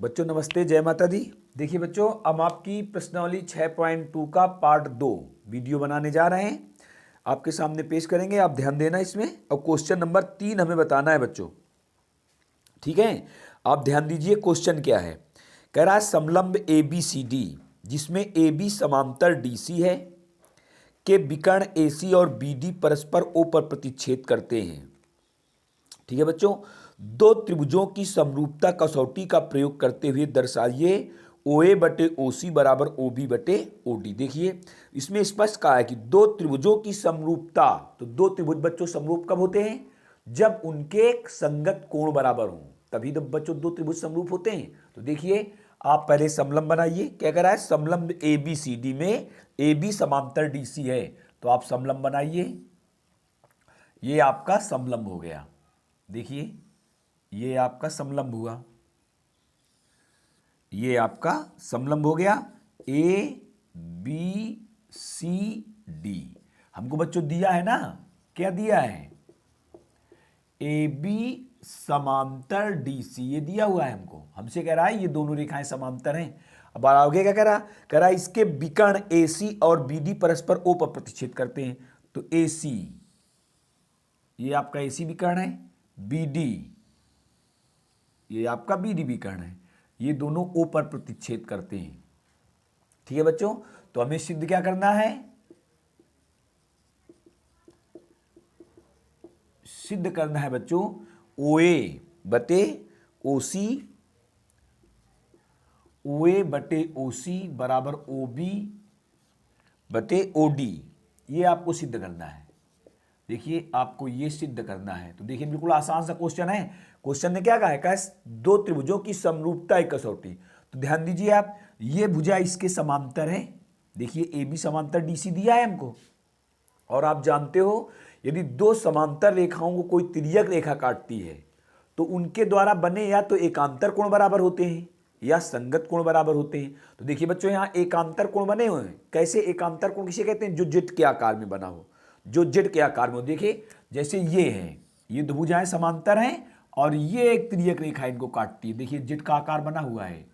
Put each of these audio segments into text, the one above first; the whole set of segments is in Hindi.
बच्चों नमस्ते, जय माता दी। देखिए बच्चों, अब आपकी प्रश्नावली 6.2 का पार्ट 2 वीडियो बनाने जा रहे हैं, आपके सामने पेश करेंगे। आप ध्यान देना इसमें। और क्वेश्चन नंबर 3 हमें बताना है बच्चों, ठीक है। आप ध्यान दीजिए, क्वेश्चन क्या है। कह रहा है समलंब ए बी सी डी, जिसमें ए बी समांतर डी सी है, के विकर्ण ए सी और बी डी परस्पर ओ पर प्रतिच्छेद करते हैं। ठीक है बच्चों, दो त्रिभुजों की समरूपता कसौटी का प्रयोग करते हुए दर्शाइए ओ ए बटे ओ सी बराबर ओ बी बटे ओ डी। देखिए इसमें स्पष्ट कहा है कि दो त्रिभुजों की समरूपता, तो दो त्रिभुज बच्चों समरूप कब होते हैं? जब उनके संगत कोण बराबर हों, तभी तो बच्चों दो त्रिभुज समरूप होते हैं। तो देखिए आप पहले समलंब बनाइए। क्या कह रहा है? समलंब ए बी सी डी में ए बी समांतर डी सी है, तो आप समलंब बनाइए। ये आपका समलंब हो गया। देखिए ये आपका समलंब हुआ, ये आपका समलंब हो गया। ए बी सी डी हमको बच्चों दिया है ना, क्या दिया है? ए बी समांतर डी सी, ये दिया हुआ है हमको। हमसे कह रहा है ये दोनों रेखाएं समांतर हैं। अब आगे क्या कह रहा है इसके विकर्ण ए सी और बी डी परस्पर ओ पर प्रतिच्छेद करते हैं। तो ए सी, ये आपका ए सी विकर्ण है, बी डी, ये आपका बी डी विकर्ण है, ये दोनों ओ पर प्रतिच्छेद करते हैं। ठीक है बच्चों, तो हमें सिद्ध क्या करना है? सिद्ध करना है बच्चों ओ ए बटे ओ सी, ओ ए बटे ओ सी बराबर ओ बी बटे ओ डी। ये आपको सिद्ध करना है। देखिए आपको ये सिद्ध करना है। तो देखिए बिल्कुल आसान सा क्वेश्चन है। क्वेश्चन ने क्या कहा है? कहा दो त्रिभुजों की समरूपता एक कसौटी। तो ध्यान दीजिए आप, ये भुजा इसके समांतर है। देखिए ए बी समांतर डी सी दिया है हमको, और आप जानते हो यदि दो समांतर रेखाओं को कोई तिर्यक रेखा काटती है तो उनके द्वारा बने या तो एकांतर कोण बराबर होते हैं या संगत कोण बराबर होते हैं। तो देखिए बच्चों यहाँ एकांतर कोण बने हुए हैं। कैसे एकांतर कोण किसे कहते हैं? जो जेट के आकार में बना हो, जो जेट के आकार में हो। देखिए जैसे ये है, ये दो भुजाएं समांतर हैं और ये एक तिर्यक रेखा इनको काटती है। देखिए जेट का आकार बना हुआ है,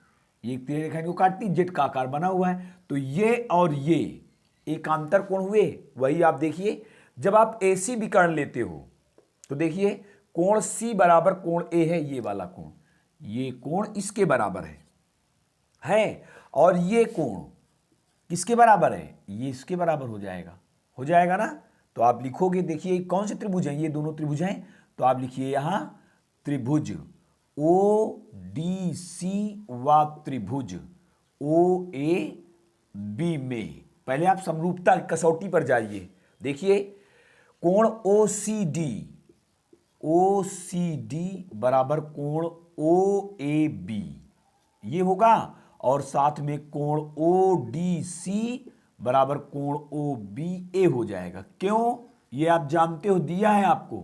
ये एक तिर्यक रेखा इनको काटती है, जेट का आकार बना हुआ है। तो ये और ये एकांतर कोण हुए। वही आप देखिए जब आप ए सी विकर्ण लेते हो तो देखिए कोण सी बराबर कोण ए है, ये वाला कोण, ये कोण इसके बराबर है। और ये कोण किसके बराबर है? ये इसके बराबर हो जाएगा ना। तो आप लिखोगे, देखिए कौन से त्रिभुज हैं? ये दोनों त्रिभुज हैं। तो आप लिखिए यहां त्रिभुज ओ डी सी व त्रिभुज ओ ए बी में पहले आप समरूपता कसौटी पर जाइए। देखिए कोण ओ सी डी बराबर कोण ओ ए बी, ये होगा। और साथ में कोण ओ डी सी बराबर कोण ओ बी ए हो जाएगा। क्यों? ये आप जानते हो, दिया है आपको।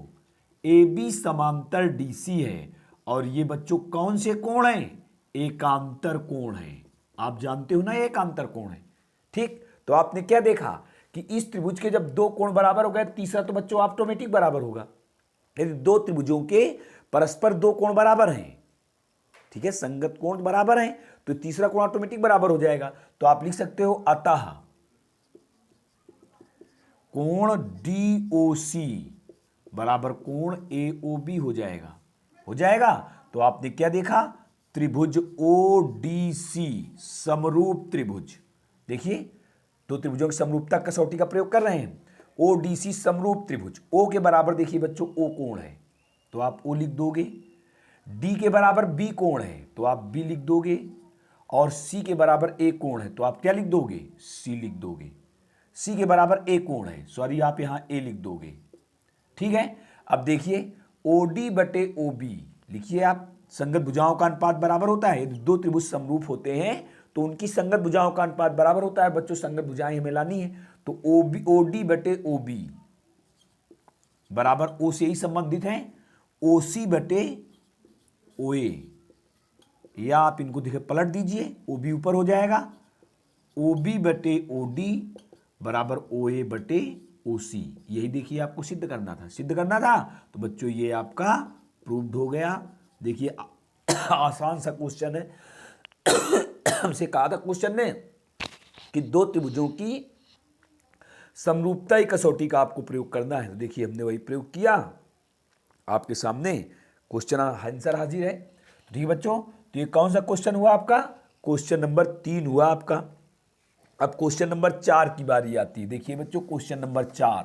ए बी समांतर डी सी है और ये बच्चों कौन से कोण हैं? एकांतर कोण है। आप जानते हो ना एकांतर कोण है। ठीक, तो आपने क्या देखा कि इस त्रिभुज के जब दो कोण बराबर हो गए, तीसरा तो बच्चों ऑटोमेटिक बराबर होगा। यदि दो त्रिभुजों के परस्पर दो कोण बराबर हैं, ठीक है, संगत कोण बराबर हैं, तो तीसरा कोण ऑटोमेटिक बराबर हो जाएगा। तो आप लिख सकते हो अतः कोण डी ओ सी बराबर कोण ए ओ बी हो जाएगा। तो आपने क्या देखा? त्रिभुज ओ डी सी समरूप त्रिभुज। देखिए दो त्रिभुजों की समरूपता कसौटी का प्रयोग कर रहे हैं। ओ डी सी समरूप त्रिभुज, ओ के बराबर देखिए बच्चों ओ कोण है तो आप ओ लिख दोगे, डी के बराबर बी कोण है तो आप बी लिख दोगे, और सी के बराबर ए कोण है तो आप क्या लिख दोगे? सी लिख दोगे। सी के बराबर ए कोण है, सॉरी आप यहां ए लिख दोगे। ठीक है, अब देखिए ओ डी बटे ओ बी लिखिए आप। संगत भुजाओं का अनुपात बराबर होता है। यदि दो त्रिभुज समरूप होते हैं तो उनकी संगत भुजाओं का अनुपात बराबर होता है। बच्चों संगत भुजाएं हमें लानी है, तो ओ डी बटे ओ बी बराबर ओ से ही संबंधित है ओ सी बटे ओ ए, या आप इनको देखिए पलट दीजिए, ओ बी ऊपर हो जाएगा, ओ बी बटे ओ डी बराबर ओ ए बटे ओ सी। यही देखिए आपको सिद्ध करना था। तो बच्चों ये आपका प्रूव्ड हो गया। देखिए आसान सा क्वेश्चन है। हमसे कहा था क्वेश्चन ने कि दो त्रिभुजों की समरूपता की कसौटी का आपको प्रयोग करना है। तो देखिए हमने वही प्रयोग किया, आपके सामने क्वेश्चन आंसर हाजिर है। ठीक है बच्चों, तो ये कौन सा क्वेश्चन हुआ आपका? क्वेश्चन नंबर 3 हुआ आपका। अब क्वेश्चन नंबर 4 की बारी आती है। देखिए बच्चों क्वेश्चन नंबर 4,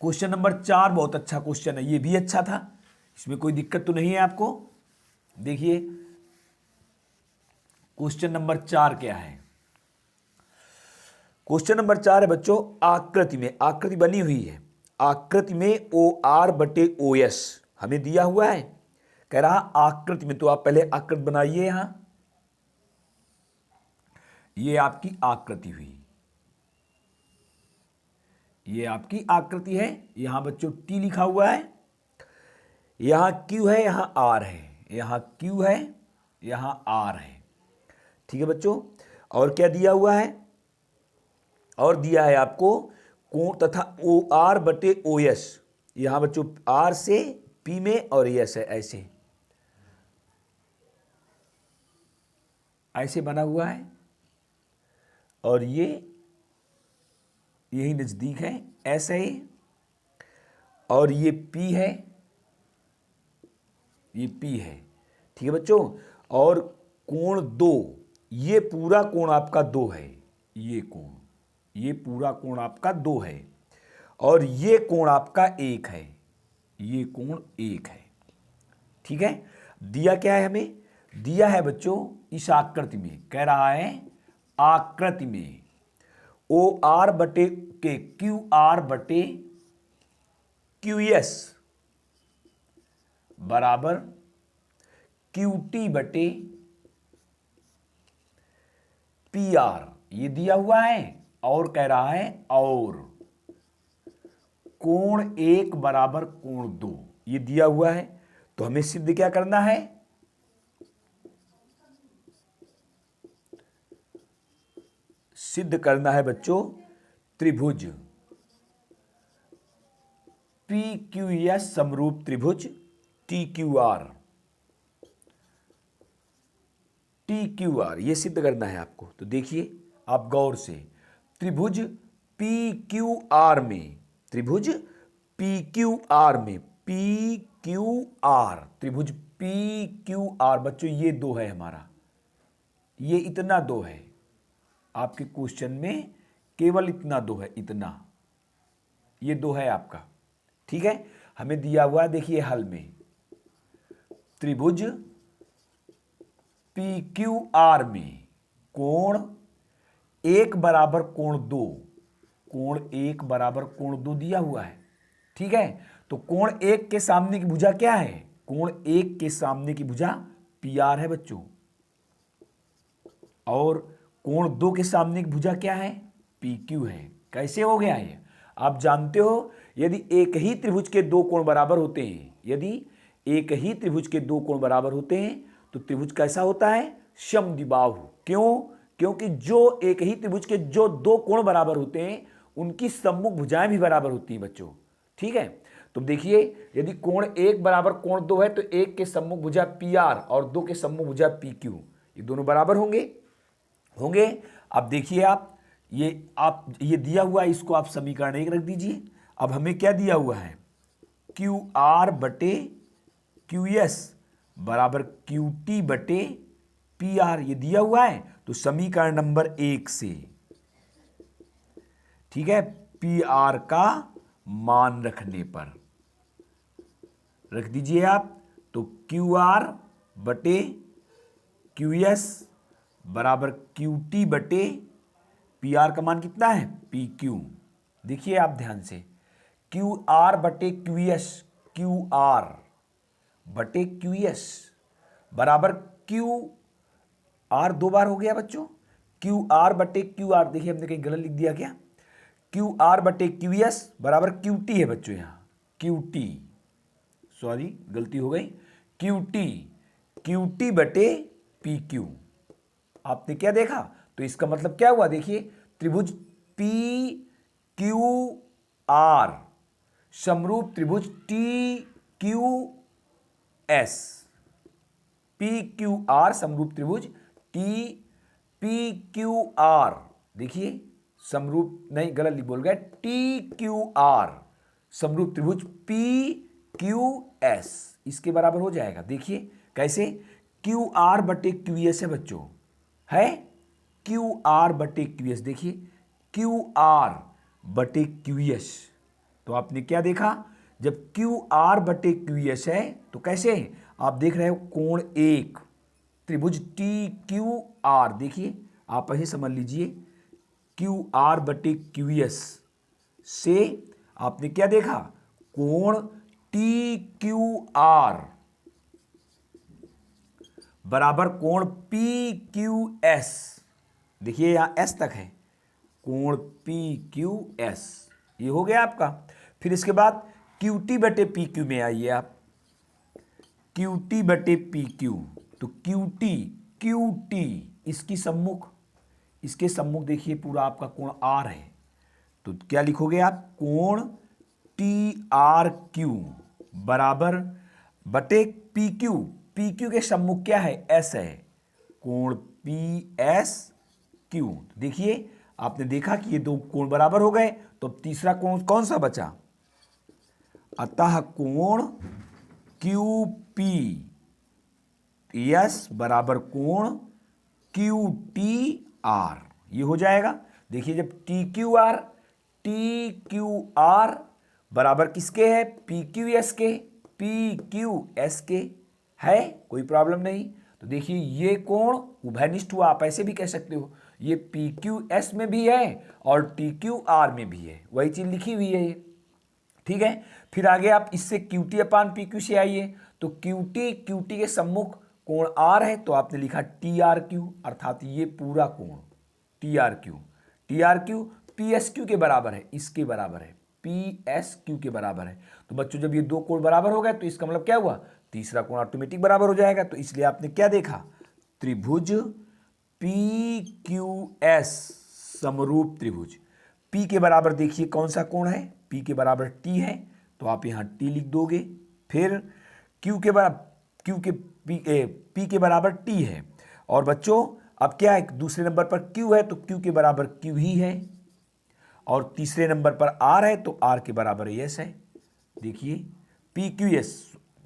क्वेश्चन नंबर 4 बहुत अच्छा क्वेश्चन है, ये भी अच्छा था, इसमें कोई दिक्कत तो नहीं है आपको। देखिए क्वेश्चन नंबर 4 क्या है? क्वेश्चन नंबर 4 है बच्चों, आकृति में, आकृति बनी हुई है, आकृति में ओ आर बटे ओ एस हमें दिया हुआ है। कह रहा आकृति में, तो आप पहले आकृति बनाइए। यहां ये आपकी आकृति हुई, ये आपकी आकृति है। यहां बच्चों टी लिखा हुआ है, यहां क्यू है, यहां आर है, यहां क्यू है, यहां आर है। ठीक है बच्चों, और क्या दिया हुआ है? और दिया है आपको कोण तथा ओ आर बटे ओ एस। यहां बच्चों आर से पी में और एस है, ऐसे ऐसे बना हुआ है, और ये यही नजदीक है, एस है, और ये पी है, ये पी है। ठीक है बच्चों, और कोण 2, ये पूरा कोण आपका 2 है, ये कोण, ये पूरा कोण आपका 2 है, और ये कोण आपका 1 है, ये कोण 1 है। ठीक है, दिया क्या है हमें? दिया है बच्चों इस आकृति में, कह रहा है आकृति में ओ आर बटे के क्यू आर बटे क्यू एस बराबर क्यू टी बटे पी आर, ये दिया हुआ है। और कह रहा है और कोण 1 बराबर कोण 2, ये दिया हुआ है। तो हमें सिद्ध क्या करना है? सिद्ध करना है बच्चों त्रिभुज पी क्यू एस समरूप त्रिभुज T Q R, T Q R, ये सिद्ध करना है आपको। तो देखिए आप गौर से, त्रिभुज पी क्यू आर में, त्रिभुज पी क्यू आर में, पी क्यू आर, त्रिभुज पी क्यू आर बच्चों ये 2 है हमारा, ये इतना 2 है आपके क्वेश्चन में, केवल इतना 2 है, इतना, ये 2 है आपका। ठीक है, हमें दिया हुआ है, देखिए हल में, त्रिभुज पी क्यू आर में कोण 1 बराबर कोण 2, कोण 1 बराबर कोण 2 दिया हुआ है। ठीक है, तो कोण 1 के सामने की भुजा क्या है? कोण 1 के सामने की भुजा पी आर है बच्चों, और कोण 2 के सामने की भुजा क्या है? पी क्यू है। कैसे हो गया ये? आप जानते हो, यदि एक ही त्रिभुज के 2 कोण बराबर होते हैं, यदि एक ही त्रिभुज के 2 कोण बराबर होते हैं तो त्रिभुज कैसा होता है? समद्विबाहु। क्यों? क्योंकि जो एक ही त्रिभुज के जो 2 कोण बराबर होते हैं उनकी सम्मुख भुजाएं भी बराबर होती हैं बच्चों। ठीक है, तो देखिए यदि कोण 1 बराबर कोण 2 है तो 1 के सम्मुख भुजा पी आर और 2 के सम्मुख भुजा पी क्यू, ये दोनों बराबर होंगे, होंगे। अब देखिए आप ये दिया हुआ है, इसको आप समीकरण 1 रख दीजिए। अब हमें क्या दिया हुआ है? क्यू आर बटे क्यू एस बराबर क्यू टी बटे पी आर, ये दिया हुआ है। तो समीकरण नंबर 1 से, ठीक है, पी आर का मान रखने पर रख दीजिए आप, तो क्यू आर बटे क्यू एस बराबर क्यू टी बटे पी आर का मान कितना है? P Q. देखिए आप ध्यान से, क्यू आर बटे क्यू एस, क्यू आर बटे क्यू एस बराबर क्यू आर 2 बार हो गया बच्चों, क्यू आर बटे क्यू आर, देखिए हमने कहीं गलत लिख दिया क्या? क्यू आर बटे क्यू एस बराबर क्यू टी है बच्चों, यहां क्यू टी, सॉरी गलती हो गई, क्यू टी बटे पी क्यू। आपने क्या देखा? तो इसका मतलब क्या हुआ? देखिए त्रिभुज पी क्यू आर समरूप त्रिभुज T Q S, P Q R समरूप त्रिभुज, टी पी क्यू आर, देखिए समरूप नहीं, गलत बोल गए, टी क्यू आर समरूप त्रिभुज पी क्यू एस इसके बराबर हो जाएगा। देखिए कैसे, क्यू आर बटे क्यू एस है बच्चों, है क्यू आर बटे क्यू एस। देखिए क्यू आर बटे क्यू एस, तो आपने क्या देखा, जब क्यू आर बटे क्यू एस है तो कैसे आप देख रहे हो, कोण एक त्रिभुज टी क्यू आर, देखिए आप ऐसे समझ लीजिए क्यू आर बटे क्यू एस से आपने क्या देखा, कोण टी क्यू आर बराबर कोण पी क्यू एस, देखिए यहां एस तक है, कोण पी क्यू एस, ये हो गया आपका। फिर इसके बाद क्यू टी बटे पी क्यू में आइए आप, क्यू टी बटे पी क्यू, तो क्यू टी इसकी सम्मुख, इसके सम्मुख देखिए पूरा आपका कोण आर है, तो क्या लिखोगे आप, कोण टी आर क्यू बराबर बटे पी क्यू के सम्मुख क्या है, एस है, कोण पी एस क्यू। देखिए आपने देखा कि ये दो कोण बराबर हो गए, तो अब तीसरा कोण कौन सा बचा, अतः कोण क्यू पी एस बराबर कोण क्यू टी आर, ये हो जाएगा। देखिए जब टी क्यू आर बराबर किसके है, पी क्यू एस के है, कोई प्रॉब्लम नहीं। तो देखिए ये कोण उभयनिष्ठ हुआ, आप ऐसे भी कह सकते हो, ये पी क्यू एस में भी है और टी क्यू आर में भी है, वही चीज लिखी हुई है ये, ठीक है। फिर आगे आप इससे Q T upon P Q से आइए, तो क्यू टी के सम्मुख कोण आर है, तो आपने लिखा टी आर क्यू, अर्थात ये पूरा कोण T R Q P S Q के बराबर है, इसके बराबर है, पी एस क्यू के बराबर है। तो बच्चों जब ये दो कोण बराबर हो गए तो इसका मतलब क्या हुआ, तीसरा कोण ऑटोमेटिक बराबर हो जाएगा। तो इसलिए आपने क्या देखा, त्रिभुज पी क्यू एस समरूप त्रिभुज, पी के बराबर देखिए कौन सा कोण है, पी के बराबर टी है, तो आप यहां टी लिख दोगे। फिर क्यू के बराबर पी के बराबर टी है, और बच्चों अब क्या है, दूसरे नंबर पर क्यू है तो क्यू के बराबर क्यू ही है, और तीसरे नंबर पर आर है तो आर के बराबर एस है। देखिए पी क्यू एस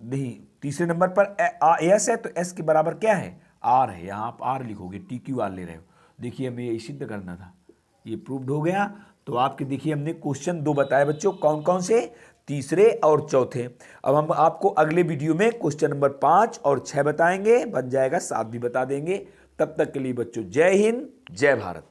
नहीं, तीसरे नंबर पर एस है तो एस के बराबर क्या है, आर है, यहां आप आर लिखोगे, टी क्यू आर ले रहे हो। देखिए हमें ये सिद्ध करना था, ये प्रूव्ड हो गया। तो आपके देखिए हमने क्वेश्चन 2 बताए बच्चों, कौन कौन से, तीसरे और चौथे। अब हम आपको अगले वीडियो में क्वेश्चन नंबर 5 और 6 बताएंगे, बन जाएगा 7 भी बता देंगे। तब तक के लिए बच्चों जय हिंद जय भारत।